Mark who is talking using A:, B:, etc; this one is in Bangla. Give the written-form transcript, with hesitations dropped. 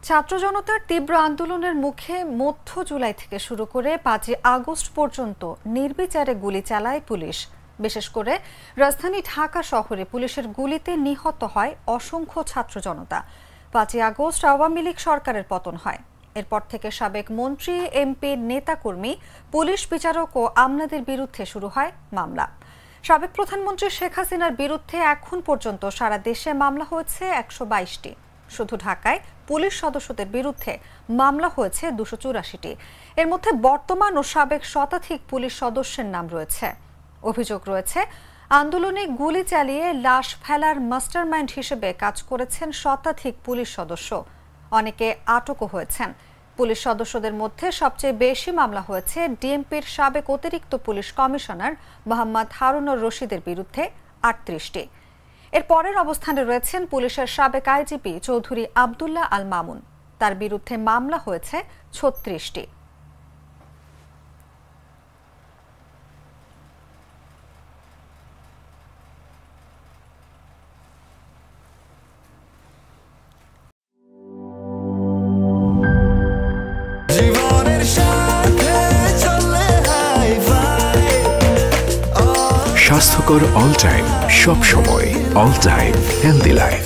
A: ছাত্র জনতার তীব্র আন্দোলনের মুখে মধ্য জুলাই থেকে শুরু করে 5 আগস্ট পর্যন্ত নির্বিচারে গুলি চালায় পুলিশ। বিশেষ করে রাজধানী ঢাকা শহরে পুলিশের গুলিতে নিহত হয় অসংখ্য ছাত্র জনতা। 5 আগস্ট আওয়ামী লীগ সরকারের পতন হয়। এরপর থেকে সাবেক মন্ত্রী, এমপি, নেতাকর্মী, পুলিশ বিচারক ও আমলাদের বিরুদ্ধে শুরু হয় মামলা। সাবেক প্রধানমন্ত্রী শেখ হাসিনার বিরুদ্ধে এখন পর্যন্ত সারা দেশে মামলা হয়েছে 122টি। শুধু ঢাকায় পুলিশ সদস্যদের বিরুদ্ধে মামলা হয়েছে 284টি। এর মধ্যে বর্তমান ও সাবেক শতাধিক পুলিশ সদস্যের নাম রয়েছে। অভিযোগ রয়েছে, আন্দোলনে গুলি চালিয়ে লাশ ফেলার মাস্টারমাইন্ড হিসেবে কাজ করেছেন শতাধিক পুলিশ সদস্য। অনেকে আটকও হয়েছেন। পুলিশ সদস্যদের মধ্যে সবচেয়ে বেশি মামলা হয়েছে ডিএমপির সাবেক অতিরিক্ত পুলিশ কমিশনার মোহাম্মদ হারুনুর রশিদের বিরুদ্ধে 38টি। এর পরের অবস্থানে রয়েছেন পুলিশের সাবেক আইজিপি চৌধুরী আব্দুল্লাহ আল মামুন। তার বিরুদ্ধে মামলা হয়েছে 36টি।
B: স্বাস্থ্যকর অল টাইম, সব সময় অল টাইম হেলদি লাইফ।